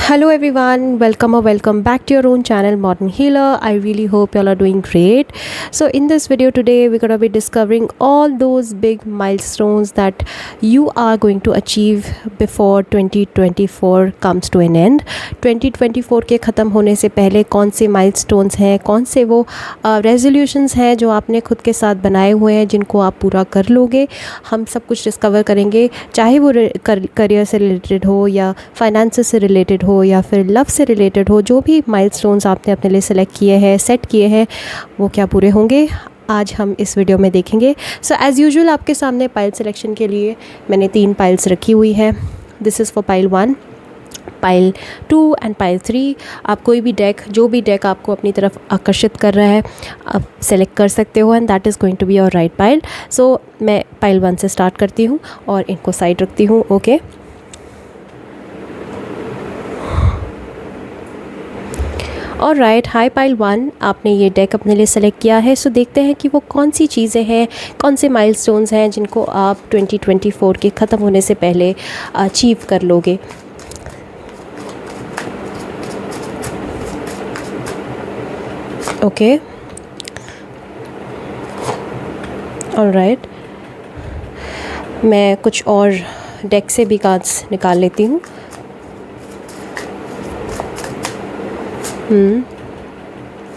Hello everyone, welcome or welcome back to your own channel Modern Healer. I really hope you all are doing great. So in this video today we're going to be discovering all those big milestones that you are going to achieve before 2024 comes to an end. 2024 के ख़त्म होने से पहले कौन से milestones हैं, कौन से वो resolutions हैं जो आपने खुद के साथ बनाए हुए हैं जिनको आप पूरा कर लोगे, हम सब कुछ डिस्कवर करेंगे, चाहे वो करियर से रिलेटेड हो या फाइनेंस से रिलेटेड हो या फिर लव से रिलेटेड हो। जो भी माइलस्टोन्स आपने अपने लिए सेलेक्ट किए हैं, सेट किए हैं, वो क्या पूरे होंगे आज हम इस वीडियो में देखेंगे। सो एज़ यूजुअल आपके सामने पाइल सिलेक्शन के लिए मैंने 3 पाइल्स रखी हुई है। This is for pile 1, pile 2 and pile 3। आप कोई भी डेक, जो भी डेक आपको अपनी तरफ आकर्षित कर रहा है, आप सेलेक्ट कर सकते हो and that is going to be your right pile. So मैं पाइल 1 से स्टार्ट करती हूँ और इनको साइड रखती हूँ। ओके, और राइट, हाई पाइल 1, आपने ये डेक अपने लिए सेलेक्ट किया है। सो देखते हैं कि वो कौन सी चीज़ें हैं, कौन से माइलस्टोन्स हैं जिनको आप 2024 के ख़त्म होने से पहले अचीव कर लोगे। ओके, ऑलराइट, मैं कुछ और डेक से भी कार्ड्स निकाल लेती हूँ।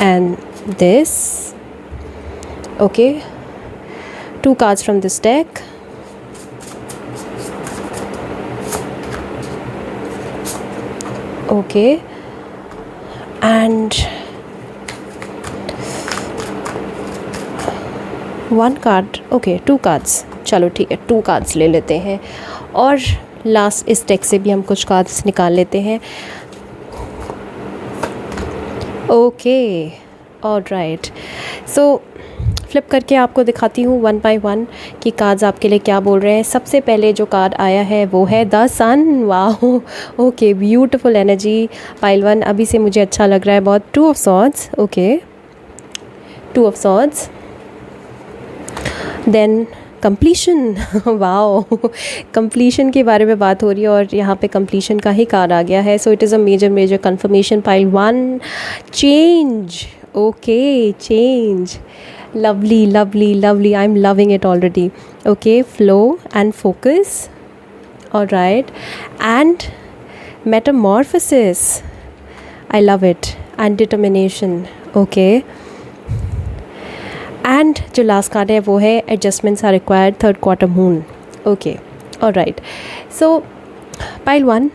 And this, okay, 2 cards from this deck. Okay, and 1 card. Okay, 2 cards. चलो ठीक है, 2 cards ले लेते हैं और लास्ट इस डेक से भी हम कुछ कार्ड्स निकाल लेते हैं। ओके, ऑलराइट, सो फ्लिप करके आपको दिखाती हूँ 1 बाय 1 कि कार्ड्स आपके लिए क्या बोल रहे हैं। सबसे पहले जो कार्ड आया है वो है द सन। वाह, ओके, ब्यूटीफुल एनर्जी। पाइल 1 अभी से मुझे अच्छा लग रहा है बहुत। 2 of swords, okay, 2 of swords, then completion. Wow, completion के बारे में बात हो रही है और यहाँ पे कंप्लीशन का ही कार्ड आ गया है। So it is a major confirmation. Pile 1, change. Okay, change, lovely lovely lovely, I am loving it already. Okay, flow and focus, alright, and metamorphosis, I love it, and determination. Okay, and जो last card है वो है adjustments are required, 3rd quarter moon. Okay, alright, so pile 1,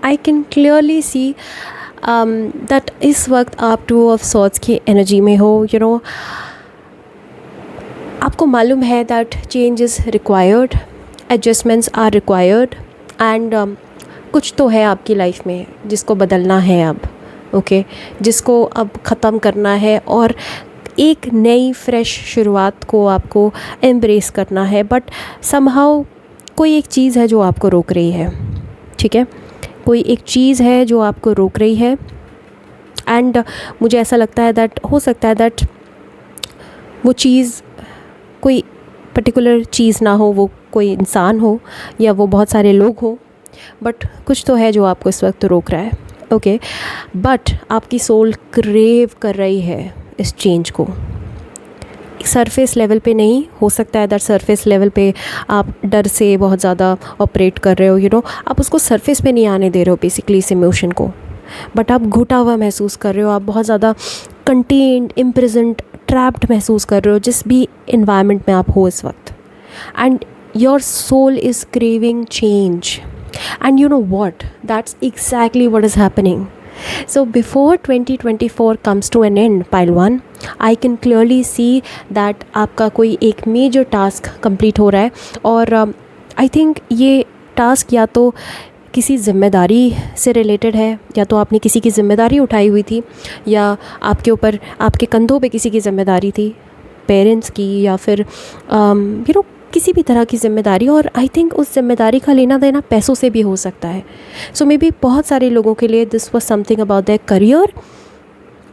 I can clearly see that इस वक्त आप 2 of swords की energy में हो। यू नो, आपको मालूम है that change is required, adjustments are required, and कुछ तो है आपकी लाइफ में जिसको बदलना है अब। ओके, जिसको अब ख़त्म करना है और एक नई फ्रेश शुरुआत को आपको एम्ब्रेस करना है। बट समहाउ कोई एक चीज़ है जो आपको रोक रही है। ठीक है, कोई एक चीज़ है जो आपको रोक रही है, एंड मुझे ऐसा लगता है दैट हो सकता है दैट वो चीज़ कोई पर्टिकुलर चीज़ ना हो, वो कोई इंसान हो या वो बहुत सारे लोग हो, बट कुछ तो है जो आपको इस वक्त रोक रहा है। ओके, बट आपकी सोल क्रेव कर रही है इस चेंज को। सरफेस लेवल पे नहीं हो सकता है दैट सरफेस लेवल पे आप डर से बहुत ज़्यादा ऑपरेट कर रहे हो। यू नो, आप उसको सरफेस पे नहीं आने दे रहे हो बेसिकली इस इमोशन को, बट आप घुटा हुआ महसूस कर रहे हो, आप बहुत ज़्यादा कंटेन्ड, इम्प्रिजन्ड, ट्रैप्ड महसूस कर रहे हो जिस भी इन्वायरमेंट में आप हो इस वक्त, and your soul is craving change, and you know what, that's exactly what is happening. So before 2024 comes to an end, pile 1, I can clearly see that आपका कोई एक मेजर टास्क कंप्लीट हो रहा है, और आई थिंक ये task या तो किसी ज़िम्मेदारी से रिलेटेड है, या तो आपने किसी की ज़िम्मेदारी उठाई हुई थी, या आपके ऊपर, आपके कंधों पे किसी की ज़िम्मेदारी थी, पेरेंट्स की या फिर यू नो किसी भी तरह की ज़िम्मेदारी। और आई थिंक उस ज़िम्मेदारी का लेना देना पैसों से भी हो सकता है। सो मे बी बहुत सारे लोगों के लिए this was something about their career,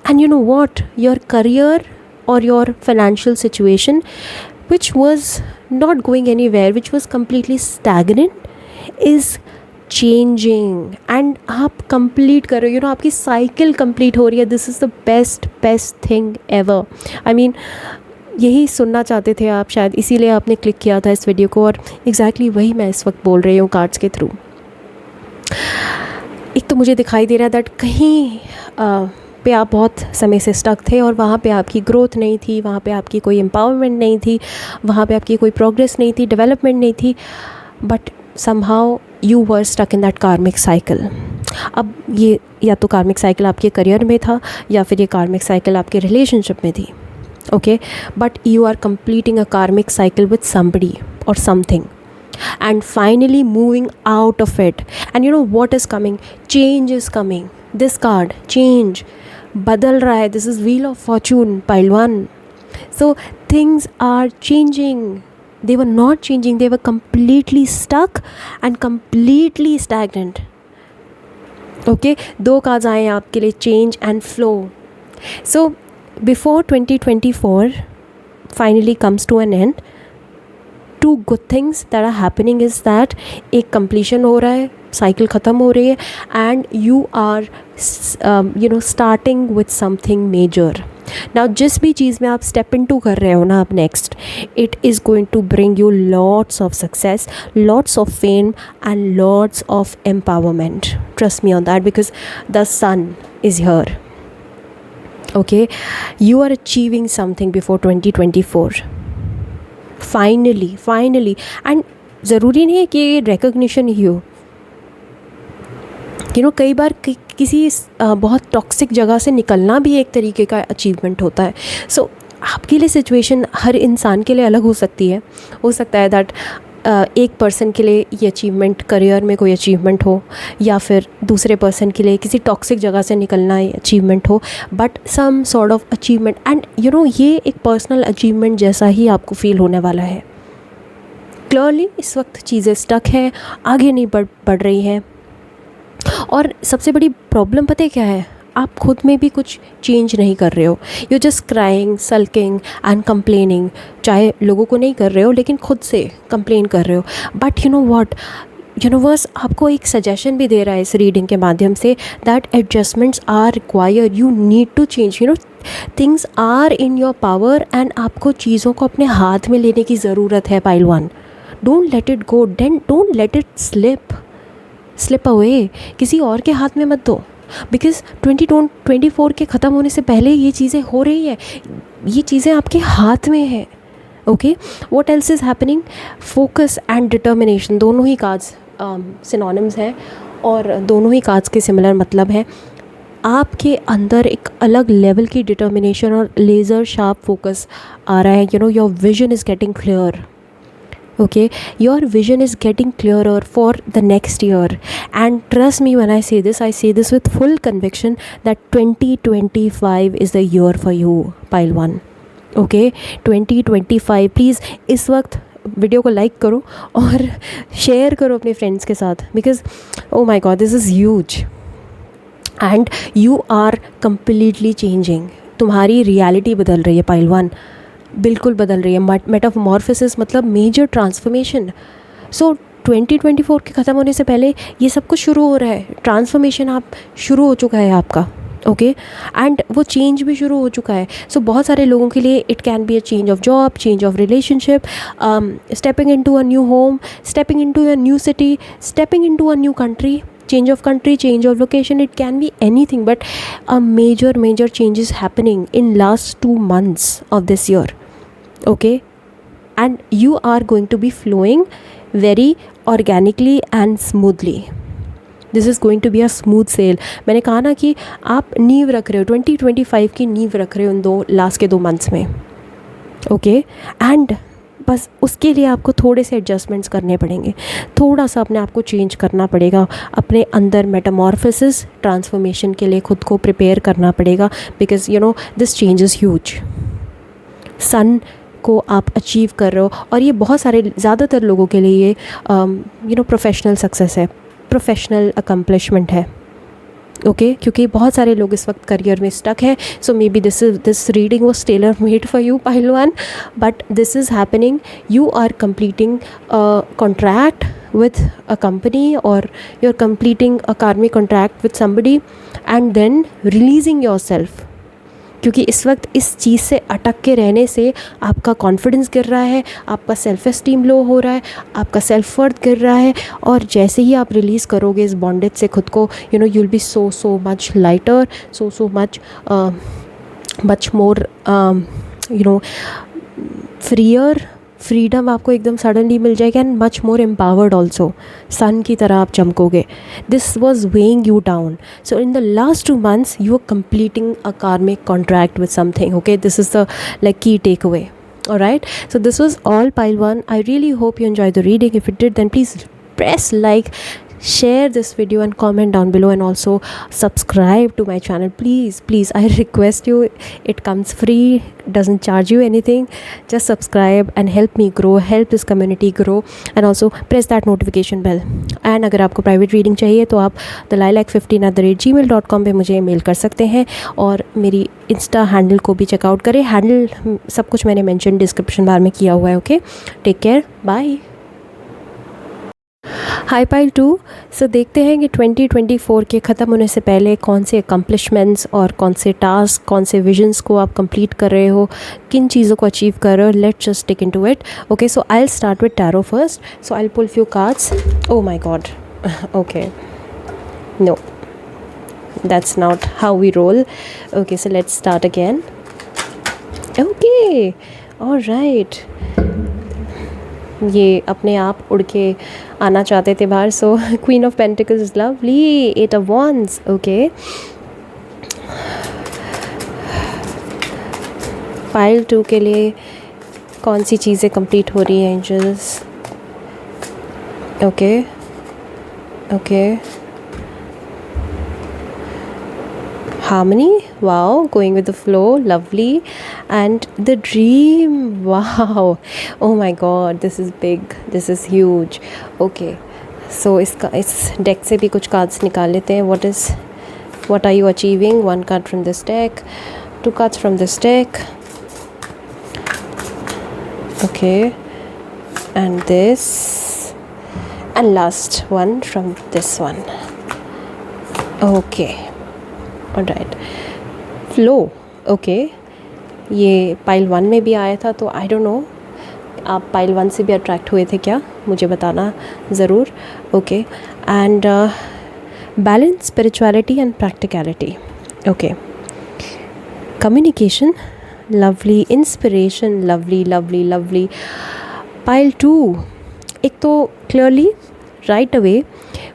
and you know what, your career और your financial situation which was not going anywhere, which was completely stagnant, is changing and आप complete कर रहे हो, आपकी cycle complete हो रही है. This is the best thing ever. I mean, यही सुनना चाहते थे आप शायद, इसीलिए आपने क्लिक किया था इस वीडियो को, और एग्जैक्टली वही मैं इस वक्त बोल रही हूँ कार्ड्स के थ्रू. एक तो मुझे दिखाई दे रहा है दैट कहीं पे आप बहुत समय से स्टक थे और वहाँ पे आपकी ग्रोथ नहीं थी, वहाँ पे आपकी कोई एम्पावरमेंट नहीं थी, वहाँ पे आपकी कोई प्रोग्रेस नहीं थी, डेवलपमेंट नहीं थी, but somehow you were stuck in that karmic cycle. अब ये या तो कार्मिक साइकिल आपके करियर में था या फिर ये कार्मिक साइकिल आपके रिलेशनशिप में थी. Okay, but you are completing a karmic cycle with somebody or something and finally moving out of it. And you know what is coming? Change is coming. This card, change, badal raha hai. This is Wheel of Fortune, pile 1. So things are changing. They were not changing. They were completely stuck and completely stagnant. Okay, 2 cards आए हैं आपके लिए, change and flow. So before 2024 finally comes to an end, 2 good things that are happening is that एक completion हो रहा है, cycle ख़त्म हो रही है, and you are starting with something major. Now जिस भी चीज़ में आप step into कर रहे हो ना आप next, it is going to bring you lots of success, lots of fame and lots of empowerment. Trust me on that, because the sun is here. Okay, you are achieving something before 2024. Finally, and ज़रूरी नहीं है कि ये recognition ही हो. कई बार किसी बहुत toxic जगह से निकलना भी एक तरीके का अचीवमेंट होता है. सो आपके लिए सिचुएशन हर इंसान के लिए अलग हो सकती है. हो सकता है दैट एक पर्सन के लिए ये अचीवमेंट करियर में कोई अचीवमेंट हो, या फिर दूसरे पर्सन के लिए किसी टॉक्सिक जगह से निकलना ये अचीवमेंट हो, but some sort of achievement. And ये एक पर्सनल अचीवमेंट जैसा ही आपको फील होने वाला है. क्लियरली इस वक्त चीज़ें स्टक हैं, आगे नहीं बढ़ रही हैं. और सबसे बड़ी प्रॉब्लम पता है क्या है? आप खुद में भी कुछ चेंज नहीं कर रहे हो. You just crying, sulking and complaining. चाहे लोगों को नहीं कर रहे हो, लेकिन खुद से कंप्लेन कर रहे हो. But you know what, universe आपको एक सजेशन भी दे रहा है इस रीडिंग के माध्यम से, that adjustments are required. You need to change. Things are in your power, and आपको चीज़ों को अपने हाथ में लेने की ज़रूरत है. Pile 1, don't let it go, don't let it slip away. किसी और के हाथ में मत दो, बिकॉज 2024 के ख़त्म होने से पहले ये चीज़ें हो रही है. ये चीज़ें आपके हाथ में है. Okay, what else is happening? Focus and determination, दोनों ही कार्ड्स सिनोनिम्स हैं और दोनों ही कार्ड्स के सिमिलर मतलब है. आपके अंदर एक अलग लेवल की डिटर्मिनेशन और लेज़र शार्प फोकस आ रहा है. Your vision is getting clear. Okay, your vision is getting clearer for the next year, and trust me when I say this with full conviction that 2025 is the year for you, pile 1. Okay, 2025, please इस वक्त video को like करो और share करो अपने friends के साथ, because oh my god, this is huge and you are completely changing. तुम्हारी रियलिटी बदल रही है पाइल 1, बिल्कुल बदल रही है. मेटामॉर्फोसिस मतलब मेजर ट्रांसफॉर्मेशन. सो 2024 के ख़त्म होने से पहले ये सब कुछ शुरू हो रहा है. ट्रांसफॉर्मेशन आप शुरू हो चुका है आपका. ओके, एंड वो चेंज भी शुरू हो चुका है. सो बहुत सारे लोगों के लिए it can be a change of job, change of relationship, stepping into a new home, stepping into a new city, stepping into a new country. Change of country, change of location, it can be anything, but a major change is happening in last 2 months of this year. Okay, and you are going to be flowing very organically and smoothly. This is going to be a smooth sail. मैंने कहा ना कि आप नींव रख रहे हो, 2025 की नींव रख रहे हो इन लास्ट के 2 मंथ्स में. ओके, एंड बस उसके लिए आपको थोड़े से एडजस्टमेंट्स करने पड़ेंगे. थोड़ा सा अपने आप को चेंज करना पड़ेगा. अपने अंदर मेटामॉर्फोसिस, ट्रांसफॉर्मेशन के लिए खुद को प्रिपेयर करना पड़ेगा, because this change is huge. Sun को आप अचीव कर रहे हो, और ये बहुत सारे ज़्यादातर लोगों के लिए ये प्रोफेशनल सक्सेस है, प्रोफेशनल अकम्पलिशमेंट है. ओके क्योंकि बहुत सारे लोग इस वक्त करियर में स्टक है. So may B this reading was tailor made for you pile one, but this is happening. You are completing a contract with a company, or you're completing a karmic contract with somebody and then releasing yourself. क्योंकि इस वक्त इस चीज़ से अटक के रहने से आपका कॉन्फिडेंस गिर रहा है, आपका सेल्फ एस्टीम लो हो रहा है, आपका सेल्फ वर्थ गिर रहा है. और जैसे ही आप रिलीज़ करोगे इस बॉन्डेज से खुद को, you know, you will be so much lighter, so much more, you know, freer. Freedom आपको एकदम सडनली मिल जाएगा and much more empowered also. Sun की तरह आप चमकोगे. This was weighing you down. So in the last 2 months you are completing a karmic contract with something. Okay, this is the like key takeaway. All right, so this was all pile 1. I really hope you enjoyed the reading. If you did, then please press like, share this video and comment down below, and also subscribe to my channel. Please, I request you. It comes free, doesn't charge you anything. Just subscribe and help me grow, help this community grow, and also press that notification bell. And अगर आपको private reading चाहिए तो आप thelilac15@gmail.com पे मुझे mail कर सकते हैं, और मेरी इंस्टा हैंडल को भी चेकआउट करें. हैंडल सब कुछ मैंने मेंशन डिस्क्रिप्शन बार में किया हुआ है. Okay, take care, bye. Hi pile 2. So देखते हैं कि 2024 के ख़त्म होने से पहले कौन से अकम्पलिशमेंट्स और कौन से टास्क, कौन से विजन्स को आप कंप्लीट कर रहे हो, किन चीज़ों को अचीव कर रहे हो. Let's just take into it. Okay, so I will start with tarot first. So I will pull few cards. Oh my god. Okay, no, that's not how we roll. Okay, so let's start again. Okay, all right. ये अपने आप उड़ के आना चाहते थे बाहर. सो queen of pentacles is lovely. 8 of wands. Okay, pile 2 के लिए कौन सी चीज़ें कंप्लीट हो रही हैं angels. Okay, okay, harmony, wow, going with the flow, lovely. And the dream, wow, oh my god, this is big, this is huge. Okay, so इस deck से भी कुछ cards निकाल लेते हैं. what are you achieving? 1 card from this deck, 2 cards from this deck. Okay, and this, and last one from this one. Okay, alright, flow. Okay, ये pile 1 में भी आया था, तो आई डोंट नो आप पाइल 1 से भी अट्रैक्ट हुए थे क्या, मुझे बताना ज़रूर. Okay, and balance, spirituality and practicality. Okay, communication, lovely. Inspiration, lovely lovely lovely. Pile 2, एक तो क्लियरली राइट अवे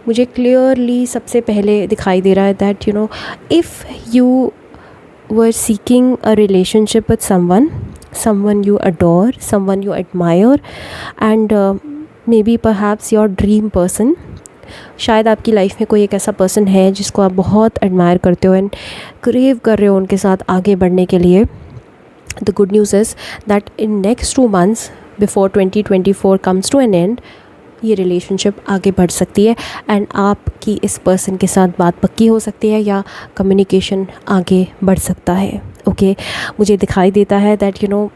मुझे क्लियरली सबसे पहले दिखाई दे रहा है that, you no, if you were seeking a relationship with someone you adore, someone you admire, and may be perhaps your dream person. शायद आपकी लाइफ में कोई एक ऐसा पर्सन है जिसको आप बहुत एडमायर करते हो एंड क्रेव कर रहे हो उनके साथ आगे बढ़ने के लिए. The good news is that in next 2 months before 2024 comes to an end, ये रिलेशनशिप आगे बढ़ सकती है एंड आपकी इस पर्सन के साथ बात पक्की हो सकती है या कम्युनिकेशन आगे बढ़ सकता है. ओके, मुझे दिखाई देता है दैट, यू नो,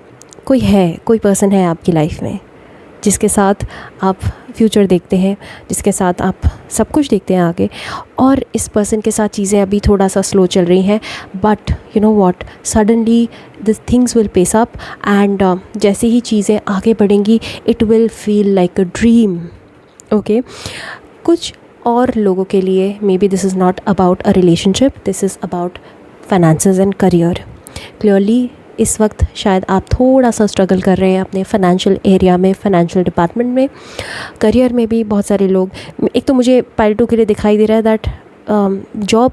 कोई पर्सन है आपकी लाइफ में जिसके साथ आप फ्यूचर देखते हैं, जिसके साथ आप सब कुछ देखते हैं आगे, और इस पर्सन के साथ चीज़ें अभी थोड़ा सा स्लो चल रही हैं, but you know what, suddenly this things will pace up and जैसे ही चीज़ें आगे बढ़ेंगी it will feel like a dream. Okay, कुछ और लोगों के लिए may be this is not about a relationship, this is about finances and career. Clearly इस वक्त शायद आप थोड़ा सा स्ट्रगल कर रहे हैं अपने फाइनेंशियल एरिया में, फाइनेंशियल डिपार्टमेंट में. करियर में भी बहुत सारे लोग, एक तो मुझे पाइल 2 के लिए दिखाई दे रहा है दैट जॉब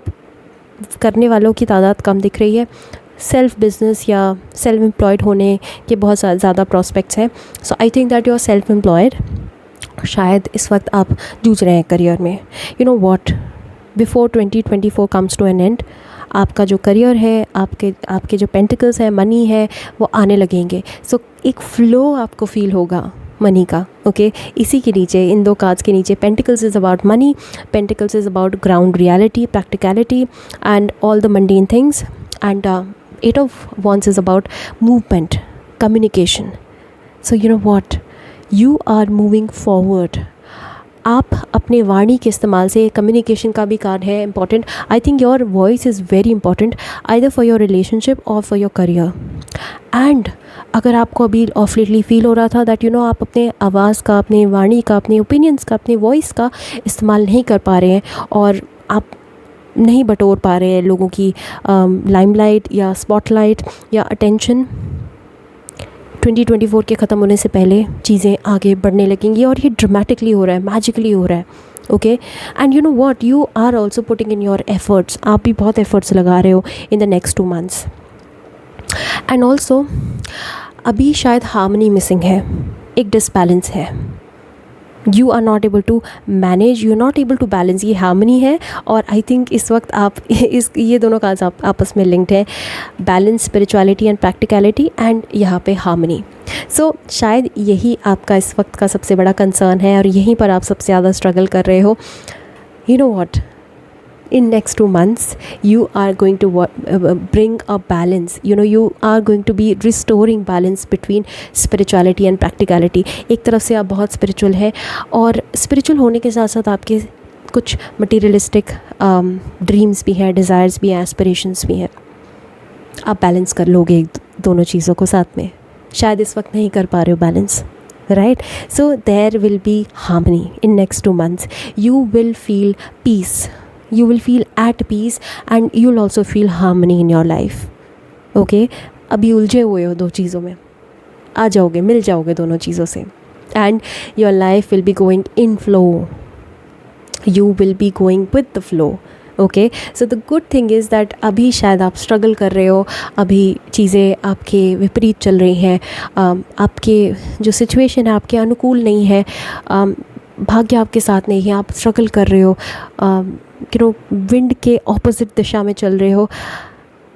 करने वालों की तादाद कम दिख रही है. सेल्फ बिजनेस या सेल्फ एम्प्लॉयड होने के बहुत ज़्यादा प्रॉस्पेक्ट्स हैं. So I think that you are self employed. शायद इस वक्त आप जूझ रहे हैं करियर में. You know what, before 2024 comes to an end, आपका जो करियर है, आपके जो पेंटिकल्स हैं, मनी है, वो आने लगेंगे. सो एक फ़्लो आपको फील होगा मनी का, ओके इसी के नीचे, इन 2 कार्ड्स के नीचे pentacles is about money, pentacles is about ground reality, practicality and all the mundane things, and 8 of wands is about movement, communication. So you know what, you are moving forward. आप अपने वाणी के इस्तेमाल से, communication का भी card है important. I think your voice is very important either for your relationship और for your career. And अगर आपको अभी ऑफ लेटली फील हो रहा था दैट यू नो आप अपने आवाज़ का, अपने वाणी का, अपने ओपिनियंस का, अपने वॉइस का इस्तेमाल नहीं कर पा रहे हैं और आप नहीं बटोर पा रहे हैं लोगों की लाइमलाइट या स्पॉटलाइट या अटेंशन, 2024 के ख़त्म होने से पहले चीज़ें आगे बढ़ने लगेंगी और ये ड्रामेटिकली हो रहा है, मैजिकली हो रहा है. Okay and you know what, you are also putting in your efforts. आप भी बहुत एफर्ट्स लगा रहे हो in the next 2 months. And also अभी शायद हार्मनी मिसिंग है, एक डिसबैलेंस है. You are not able to manage, you are not able to balance. ये हार्मनी है और आई थिंक इस वक्त आप ये दोनों काज आप आपस में लिंक्ड है, balance, spirituality and practicality, and यहाँ पे हार्मनी. सो शायद यही आपका इस वक्त का सबसे बड़ा कंसर्न है और यहीं पर आप सबसे ज़्यादा स्ट्रगल कर रहे हो. You know what, in next 2 months you are going to bring a balance. You know, you are going to be restoring balance between spirituality and practicality. एक तरफ से आप बहुत स्पिरिचुअल है और स्पिरिचुअल होने के साथ साथ आपके कुछ मटीरियलिस्टिक ड्रीम्स भी हैं, डिज़ायर्स भी हैं, एस्पिरेशंस भी हैं. आप बैलेंस कर लोगे दोनों चीज़ों को साथ में. शायद इस वक्त नहीं कर पा रहे हो balance, right? So there will be harmony in next 2 months. You will feel peace, you will feel at peace and you'll also feel harmony in your life. Okay, अभी उलझे हुए हो 2 चीज़ों में, आ जाओगे, मिल जाओगे दोनों चीज़ों से, and your life will be going in flow. You will be going with the flow. Okay so the good thing is that अभी शायद आप स्ट्रगल कर रहे हो, अभी चीज़ें आपके विपरीत चल रही हैं, आपके जो सिचुएशन है आपके अनुकूल नहीं है, भाग्य आपके साथ नहीं है, आप स्ट्रगल कर रहे हो, यू नो विंड के ऑपोजिट दिशा में चल रहे हो.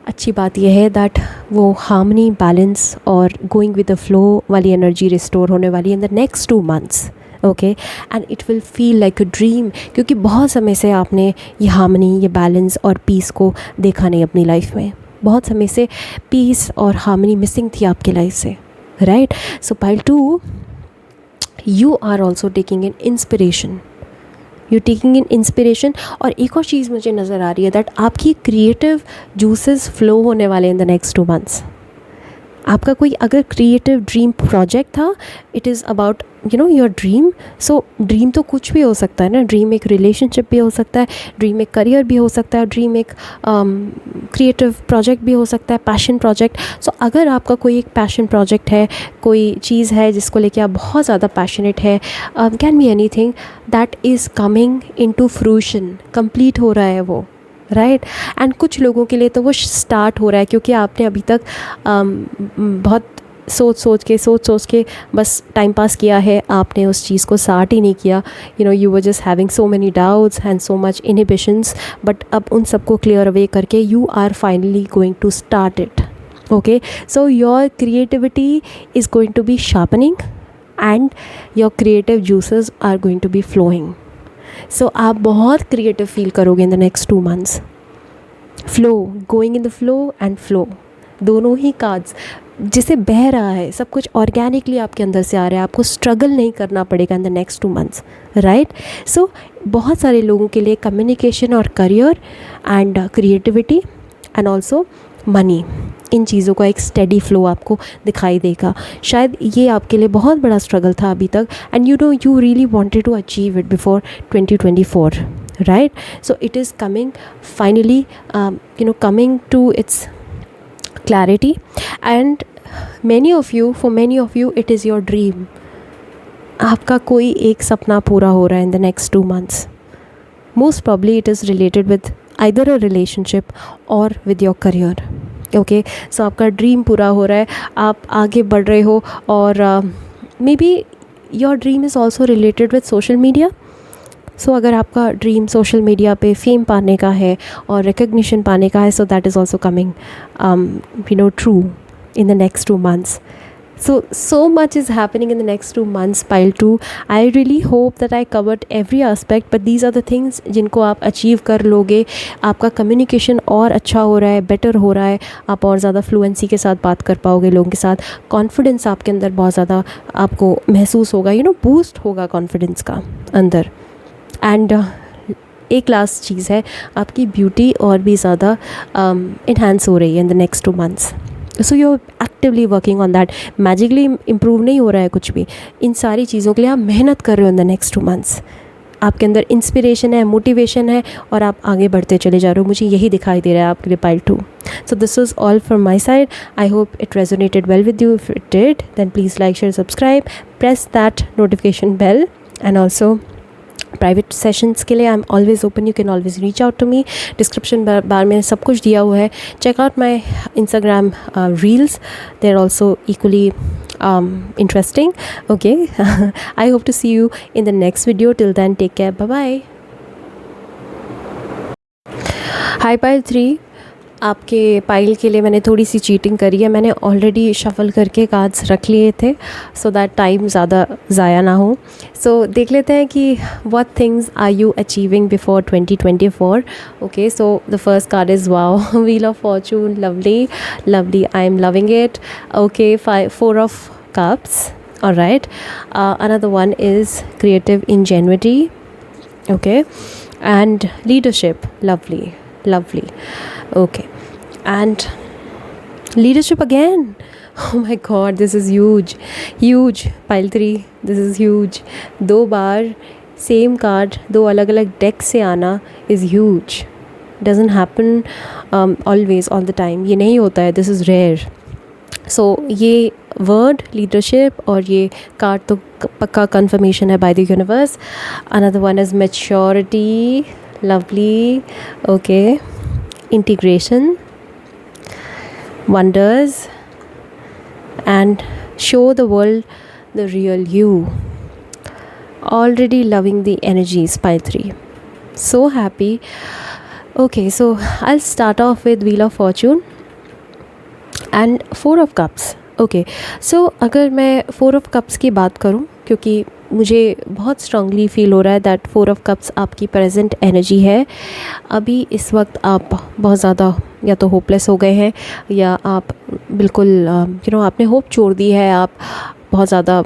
अच्छी बात यह है दैट वो हार्मनी, बैलेंस और गोइंग विद द फ्लो वाली एनर्जी रिस्टोर होने वाली इन the next 2 months. Okay and it will feel like a dream, क्योंकि बहुत समय से आपने ये हार्मनी, ये बैलेंस और पीस को देखा नहीं अपनी लाइफ में. बहुत समय से पीस और हार्मनी मिसिंग थी आपकी लाइफ से, right? So pile 2, you are also taking in inspiration, you taking in inspiration. और एक और चीज़ मुझे नज़र आ रही है दैट आपकी क्रिएटिव जूसेस फ्लो होने वाले इन द नेक्स्ट 2 months. आपका कोई अगर क्रिएटिव ड्रीम प्रोजेक्ट था, it is about you know your dream. So dream तो कुछ भी हो सकता है ना, ड्रीम एक रिलेशनशिप भी हो सकता है, ड्रीम एक करियर भी हो सकता है, ड्रीम एक क्रिएटिव प्रोजेक्ट भी हो सकता है, पैशन प्रोजेक्ट. सो अगर आपका कोई एक पैशन प्रोजेक्ट है, कोई चीज़ है जिसको लेके आप बहुत ज़्यादा पैशनेट है, can be anything that is coming into fruition, complete हो रहा है वो, राइट? एंड कुछ लोगों के लिए तो वो स्टार्ट हो रहा है, क्योंकि आपने अभी तक बहुत सोच सोच के बस टाइम पास किया है, आपने उस चीज़ को स्टार्ट ही नहीं किया. You know you were just having so many doubts and so much inhibitions, but अब उन सबको क्लियर अवे करके you are finally going to start it. Okay so your creativity is going to be sharpening and your creative juices are going to be flowing. So आप बहुत creative feel करोगे in the next 2 months. Flow, going in the flow and flow, दोनों ही cards जिसे बह रहा है, सब कुछ ऑर्गेनिकली आपके अंदर से आ रहा है, आपको स्ट्रगल नहीं करना पड़ेगा in the next 2 months, right? So बहुत सारे लोगों के लिए कम्युनिकेशन और career and creativity and also money, इन चीज़ों का एक स्टेडी फ्लो आपको दिखाई देगा. शायद ये आपके लिए बहुत बड़ा स्ट्रगल था अभी तक, and you know you really wanted to achieve it before 2024, right? So it is coming finally, you know coming to its clarity, and for many of you it is your dream. आपका कोई एक सपना पूरा हो रहा है in the next 2 months. Most probably it is related with either a relationship or with your career. Okay, so आपका dream पूरा हो रहा है, आप आगे बढ़ रहे हो, और may be your dream is also related with social media. So अगर आपका ड्रीम सोशल मीडिया पे फेम पाने का है और रिकग्निशन पाने का है, so that is also coming you know true in the next 2 months. So much is happening in the next 2 months, pile 2. I really hope that I covered every aspect, but these are the things जिनको आप achieve कर लोगे. आपका communication और अच्छा हो रहा है, बेटर हो रहा है, आप और ज़्यादा फ्लुएंसी के साथ बात कर पाओगे लोगों के साथ. कॉन्फिडेंस आपके अंदर बहुत ज़्यादा आपको महसूस होगा, बूस्ट होगा कॉन्फिडेंस का अंदर. एंड एक लास्ट चीज़ है, आपकी ब्यूटी और भी ज़्यादा इन्हांस हो रही है in the next 2 months. So you are actively working on that. Magically improve नहीं हो रहा है कुछ भी. इन सारी चीज़ों के लिए आप मेहनत कर रहे हो इन द नेक्स्ट 2 months. आपके अंदर इंस्पिरेशन है, मोटिवेशन है और आप आगे बढ़ते चले जा रहे हो. मुझे यही दिखाई दे रहा है आपके लिए pile 2. So this was all from my side. I hope it resonated well with you. If it did, then please like, share, subscribe. Press that notification bell. And also private sessions के लिए I am always open. You can always reach out to me. Description bar में सब कुछ दिया हुआ है. Check out my Instagram reels. They are also equally interesting. Okay. I hope to see you in the next video. Till then, take care. Bye bye. Hi pile 3. आपके pile के लिए मैंने थोड़ी सी चीटिंग करी है. मैंने ऑलरेडी शफल करके cards रख लिए थे सो दैट टाइम ज़्यादा ज़ाया ना हो. सो देख लेते हैं कि what things are you achieving before 2024. Okay, so the first card is wow, wheel of fortune. Lovely lovely, I am loving it. Okay, 4 of cups. All right. Another one is creative ingenuity. Okay, and leadership. Lovely. Lovely. Okay, and leadership again. Oh my god, this is huge. Pile 3, this is huge. 2 bar same card 2 अलग अलग deck से आना is huge. Doesn't happen always all the time. ये नहीं होता है. This is rare. So ये word leadership और ये कार्ड तो पक्का कन्फर्मेशन है by the universe. Another one is maturity. Lovely. Okay, integration, wonders, and show the world the real you. Already loving the energies, pile 3. So happy. Okay, so I'll start off with Wheel of Fortune and 4 of Cups. Okay, सो अगर मैं 4 of Cups की बात करूं, क्योंकि मुझे बहुत strongly feel हो रहा है दैट 4 of Cups आपकी प्रेजेंट एनर्जी है. अभी इस वक्त आप बहुत ज़्यादा या तो होपलेस हो गए हैं या आप बिल्कुल आपने होप छोड़ दी है. आप बहुत ज़्यादा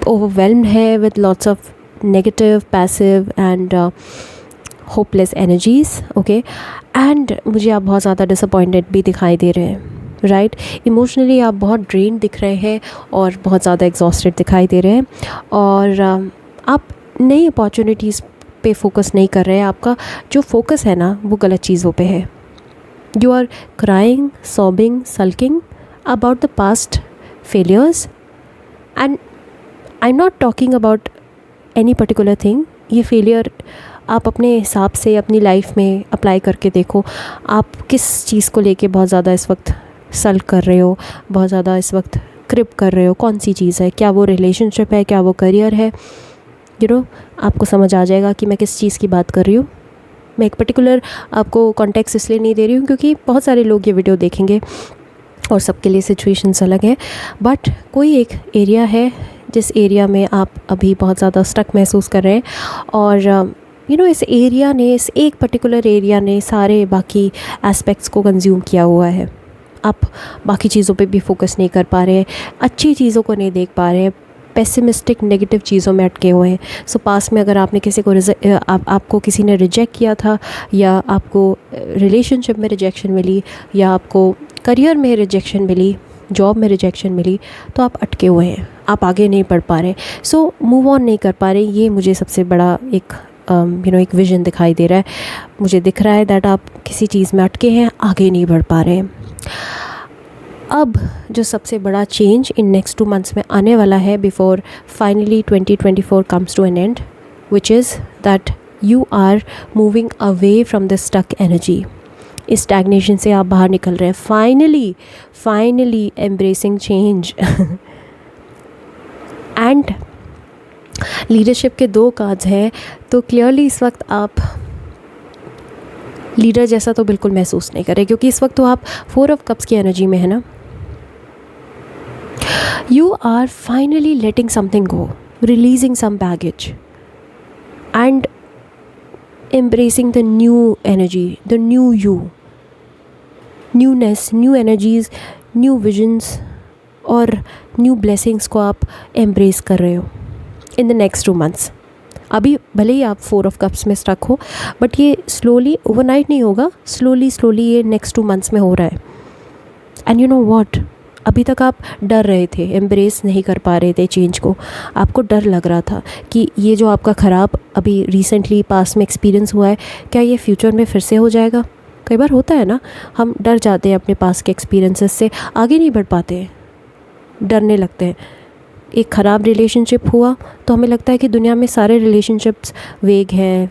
ओवरवेल्म्ड है with lots of negative, passive and hopeless energies. Okay, and मुझे आप बहुत ज़्यादा डिसअपॉइंटेड भी दिखाई दे रहे हैं. राइट, इमोशनली आप बहुत ड्रेन दिख रहे हैं और बहुत ज़्यादा एग्जॉस्टेड दिखाई दे रहे हैं और आप नई अपॉर्चुनिटीज़ पे फोकस नहीं कर रहे हैं. आपका जो फोकस है ना वो गलत चीज़ों पे है. You are crying, sobbing, sulking about the past failures and I am not talking about any particular thing. ये फेलियर आप अपने हिसाब से अपनी लाइफ में अप्लाई करके देखो. आप किस चीज़ को लेके बहुत ज़्यादा इस वक्त सल्क कर रहे हो, बहुत ज़्यादा इस वक्त क्रिप कर रहे हो. कौन सी चीज़ है? क्या वो रिलेशनशिप है? क्या वो करियर है? आपको समझ आ जाएगा कि मैं किस चीज़ की बात कर रही हूँ. मैं एक पर्टिकुलर आपको कॉन्टेक्स्ट इसलिए नहीं दे रही हूँ क्योंकि बहुत सारे लोग ये वीडियो देखेंगे और सबके लिए सिचुएशंस अलग है. बट कोई एक एरिया है जिस एरिया में आप अभी बहुत ज़्यादा स्टक महसूस कर रहे हैं और इस एरिया ने, इस एक पर्टिकुलर एरिया ने सारे बाकी एस्पेक्ट्स को कंज्यूम किया हुआ है. आप बाकी चीज़ों पे भी फोकस नहीं कर पा रहे, अच्छी चीज़ों को नहीं देख पा रहे, पेसिमिस्टिक नेगेटिव चीज़ों में अटके हुए हैं. सो पास में अगर आपने किसी को आपको किसी ने रिजेक्ट किया था या आपको रिलेशनशिप में रिजेक्शन मिली या आपको करियर में रिजेक्शन मिली, जॉब में रिजेक्शन मिली, तो आप अटके हुए हैं, आप आगे नहीं बढ़ पा रहे. सो मूव ऑन नहीं कर पा रहे. ये मुझे सबसे बड़ा एक एक विज़न दिखाई दे रहा है. मुझे दिख रहा है दैट आप किसी चीज़ में अटके हैं, आगे नहीं बढ़ पा रहे हैं. अब जो सबसे बड़ा चेंज इन नेक्स्ट 2 months में आने वाला है before finally 2024 comes to an end, which is that you are moving away from the stuck energy. इस स्टैग्नेशन से आप बाहर निकल रहे हैं. Finally embracing change. And leadership के 2 कार्ड्स हैं, तो क्लियरली इस वक्त आप लीडर जैसा तो बिल्कुल महसूस नहीं कर रहे क्योंकि इस वक्त तो आप 4 of Cups की एनर्जी में है ना. You are finally letting something go, releasing some baggage, and embracing the new energy, the new you, newness, new energies, new visions और न्यू ब्लेसिंग्स को आप एम्ब्रेस कर रहे हो इन द नेक्स्ट 2 months. अभी भले ही आप 4 of Cups में स्टक हो, बट ये स्लोली, ओवरनाइट नहीं होगा, स्लोली ये नेक्स्ट 2 months में हो रहा है. एंड यू नो वॉट, अभी तक आप डर रहे थे, एम्ब्रेस नहीं कर पा रहे थे चेंज को. आपको डर लग रहा था कि ये जो आपका ख़राब अभी रिसेंटली पास में एक्सपीरियंस हुआ है, क्या ये फ्यूचर में फिर से हो जाएगा. कई बार होता है ना, हम डर जाते हैं अपने पास के एक्सपीरियंसेस से, आगे नहीं बढ़ पाते हैं, डरने लगते हैं. एक ख़राब रिलेशनशिप हुआ तो हमें लगता है कि दुनिया में सारे रिलेशनशिप्स वेग हैं,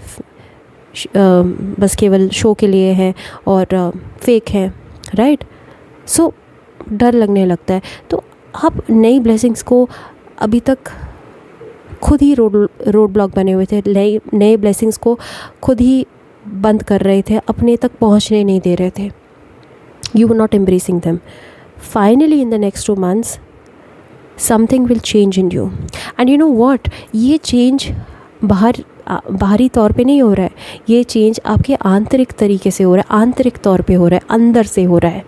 बस केवल शो के लिए हैं और फेक हैं, राइट. सो डर लगने लगता है. तो आप नई ब्लेसिंग्स को अभी तक खुद ही रोड ब्लॉक बने हुए थे, नए ब्लेसिंग्स को खुद ही बंद कर रहे थे, अपने तक पहुंचने नहीं दे रहे थे. You were not embracing them. Finally in the next 2 months something will change in you. And you know what, ये चेंज बाहरी तौर पे नहीं हो रहा है, ये चेंज आपके आंतरिक तरीके से हो रहा है, आंतरिक तौर पे हो रहा है, अंदर से हो रहा है.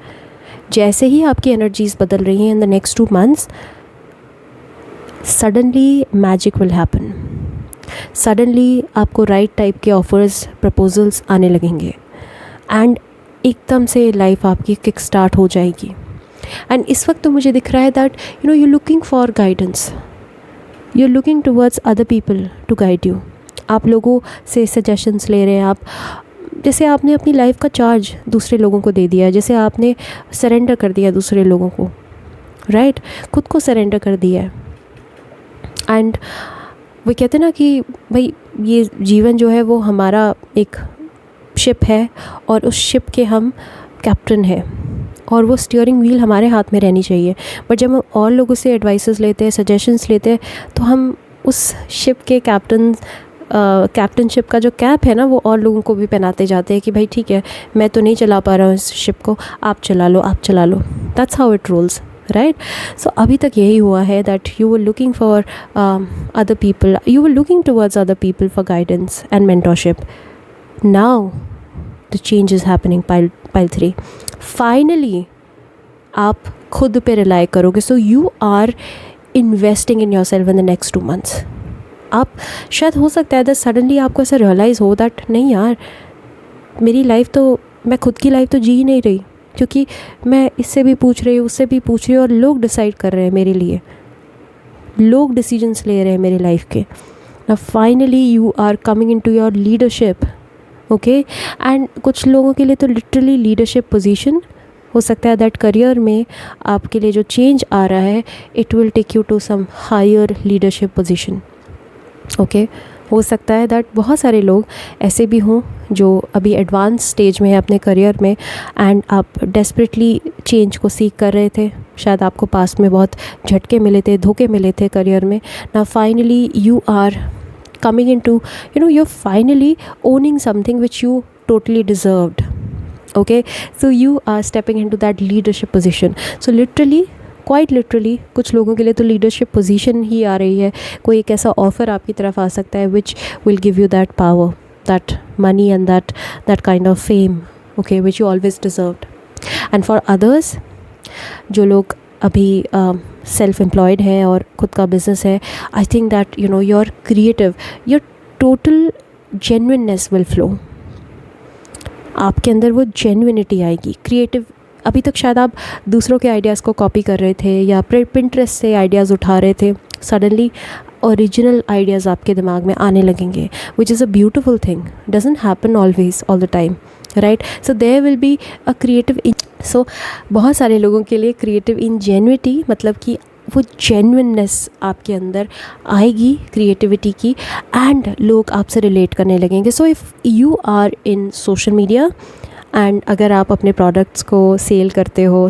जैसे ही आपकी एनर्जीज बदल रही हैं इन the next 2 months, suddenly magic will happen. Suddenly आपको राइट टाइप के ऑफर्स, प्रपोजल्स आने लगेंगे एंड एकदम से लाइफ आपकी किक स्टार्ट हो जाएगी. एंड इस वक्त तो मुझे दिख रहा है that you know, you looking for guidance, you looking towards other people to guide you. आप लोगों से सजेशंस ले रहे हैं. आप जैसे आपने अपनी लाइफ का चार्ज दूसरे लोगों को दे दिया है, जैसे आपने सरेंडर कर दिया दूसरे लोगों को, राइट, खुद को सरेंडर कर दिया है. एंड वो कहते हैं ना कि भाई ये जीवन जो है वो हमारा एक शिप है और उस शिप के हम कैप्टन हैं और वो स्टीयरिंग व्हील हमारे हाथ में रहनी चाहिए. बट जब हम और लोगों से एडवाइसेस लेते हैं, सजेशंस लेते हैं, तो हम उस शिप के कैप्टनशिप का जो कैप है ना, वो और लोगों को भी पहनाते जाते हैं कि भाई ठीक है, मैं तो नहीं चला पा रहा हूँ इस शिप को, आप चला लो, आप चला लो. That's how it rolls, right. So अभी तक यही हुआ है that you were looking for other people, you were looking towards other people for guidance and mentorship. Now the change is happening. Pile 3, finally आप खुद पे रिलाई करोगे. So you are investing in yourself in the next 2 months. आप शायद हो सकता है that suddenly आपको ऐसा रियलाइज़ हो दैट नहीं यार, मेरी लाइफ तो, मैं खुद की लाइफ तो जी ही नहीं रही, क्योंकि मैं इससे भी पूछ रही हूँ, उससे भी पूछ रही हूँ और लोग डिसाइड कर रहे हैं मेरे लिए, लोग डिसीजंस ले रहे हैं मेरी लाइफ के. Now finally you are coming into your leadership, okay. And कुछ लोगों के लिए तो लिटरली लीडरशिप पोजीशन हो सकता है दैट करियर में आपके लिए जो चेंज आ रहा है, it will take you to some higher leadership position, okay. हो सकता है दैट बहुत सारे लोग ऐसे भी हों जो अभी एडवांस स्टेज में है अपने करियर में एंड आप डेस्परेटली चेंज को सीख कर रहे थे. शायद आपको पास्ट में बहुत झटके मिले थे, धोखे मिले थे करियर में. Now finally you are coming into, you know, you're finally owning something which you totally deserved, okay. So you are stepping into that leadership position. So literally, quite literally, कुछ लोगों के लिए तो leadership position ही आ रही है, कोई एक ऐसा ऑफ़र आपकी तरफ आ सकता है which will give you that power, that money and that kind of fame, okay, which you always deserved. And for others, जो लोग अभी सेल्फ एम्प्लॉयड है और खुद का बिजनेस है, आई think that you know your creative, your total genuineness will flow. आपके अंदर वो जेन्युइनिटी आएगी, क्रिएटिव. अभी तक शायद आप दूसरों के आइडियाज़ को कॉपी कर रहे थे या पिंटरेस्ट से आइडियाज़ उठा रहे थे. सडनली ओरिजिनल आइडियाज़ आपके दिमाग में आने लगेंगे, which is a beautiful thing. Doesn't happen always all the time, right. So there will be a creative. So बहुत सारे लोगों के लिए क्रिएटिव इंजेन्युइटी मतलब कि वो जेन्युइननेस आपके अंदर आएगी क्रिएटिविटी की एंड लोग आपसे रिलेट करने लगेंगे. So if you are in social media and अगर आप अपने प्रोडक्ट्स को सेल करते हो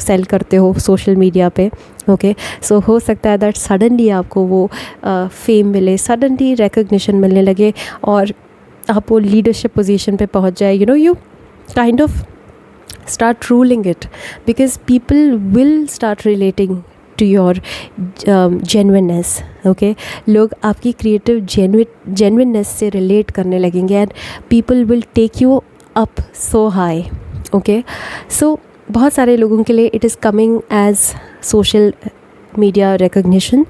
सोशल मीडिया पे, ओके, सो हो सकता है दैट सडनली आपको वो फेम मिले, सडनली रिकग्निशन मिलने लगे और आप वो लीडरशिप पोजीशन पे पहुंच जाए. You know, you kind of start ruling it because people will start relating to your genuineness, okay. लोग आपकी क्रिएटिव जेन्युइननेस से रिलेट करने लगेंगे and people will take you up so high, okay. So बहुत सारे लोगों के लिए it is coming as social media recognition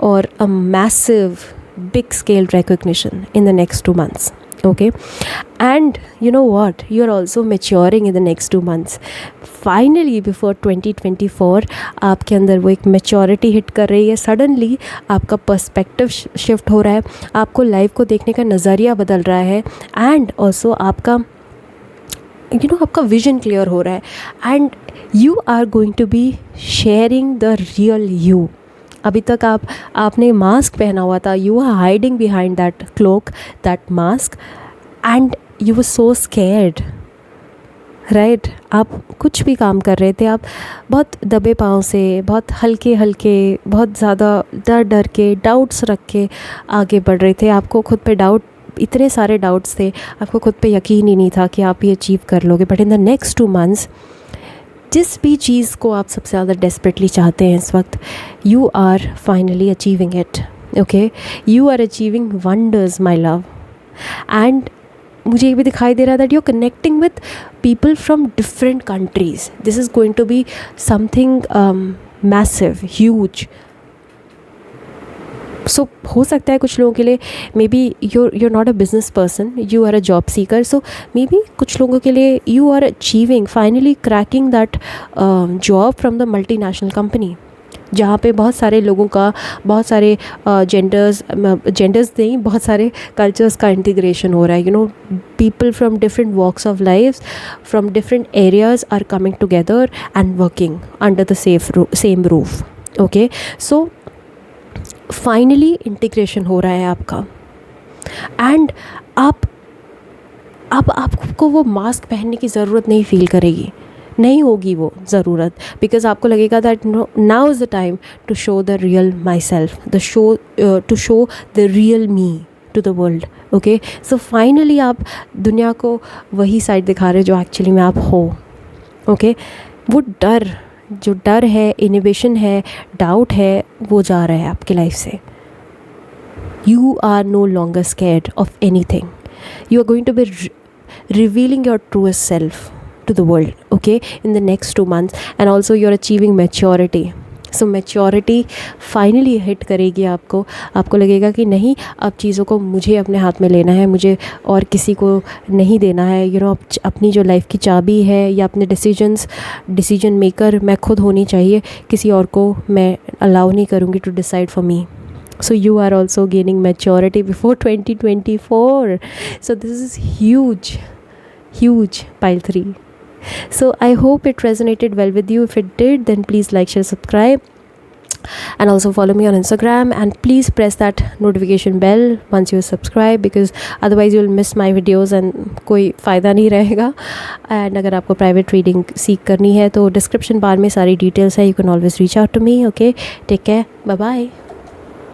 और a massive big scale recognition in the next 2 months, okay. And you know what, you are also maturing in the next 2 months. Finally before 2024 आपके अंदर वो एक maturity hit कर रही है. Suddenly आपका perspective shift हो रहा है, आपको लाइफ को देखने का नज़रिया बदल रहा है एंड ऑल्सो आपका आपका विजन क्लियर हो रहा है and you are going to be sharing the real you. अभी तक आपने मास्क पहना हुआ था, you are hiding behind that cloak, that mask and you were so scared, right. आप कुछ भी काम कर रहे थे, आप बहुत दबे पाँव से, बहुत हल्के हल्के, बहुत ज़्यादा डर के, डाउट्स रख के आगे बढ़ रहे थे. आपको खुद पे डाउट, इतने सारे डाउट्स थे, आपको खुद पे यकीन ही नहीं था कि आप ये अचीव कर लोगे. But in the next 2 months जिस भी चीज़ को आप सबसे ज़्यादा डेस्परेटली चाहते हैं इस वक्त, you are finally achieving it, okay. You are achieving wonders my love. And मुझे ये भी दिखाई दे रहा है that you are connecting with people from different countries. This is going to be something massive, huge. So हो सकता है कुछ लोगों के लिए मे be you're not a business person, you are a job seeker. So may be कुछ लोगों के लिए you are achieving, finally cracking that job from the multinational company, जहाँ पे बहुत सारे लोगों का, बहुत सारे जेंडर्स नहीं, बहुत सारे कल्चर्स का इंटीग्रेशन हो रहा है. People from different walks of life, from different areas are coming together and working under the same roof, okay. So finally integration हो रहा है आपका एंड आपको वो मास्क पहनने की ज़रूरत नहीं फील करेगी, नहीं होगी वो ज़रूरत, बिकॉज आपको लगेगा that now is the time to show the real my self, to show the real me to the world, okay. So finally आप दुनिया को वही साइड दिखा रहे जो एक्चुअली में आप हो, ओके. वो जो डर है, इनिबिशन है, डाउट है, वो जा रहा है आपकी लाइफ से. You are no longer scared of anything. You are going to be revealing your truest self to the world, okay, in the next 2 months. And also you are achieving maturity. So maturity finally hit करेगी आपको लगेगा कि नहीं, अब चीज़ों को मुझे अपने हाथ में लेना है, मुझे और किसी को नहीं देना है. अपनी जो लाइफ की चाबी है या अपने डिसीजन मेकर मैं खुद होनी चाहिए, किसी और को मैं अलाउ नहीं करूँगी to decide for me. So you are also gaining maturity before 2024. So this is huge pile 3. So I hope it resonated well with you. If it did, then please like, share, subscribe, and also follow me on Instagram, and please press that notification bell once you subscribe, because otherwise you'll miss my videos and कोई फ़ायदा नहीं रहेगा. And अगर आपको private reading सीख करनी है तो description bar में सारी details है, you can always reach out to me. Okay, take care, bye bye.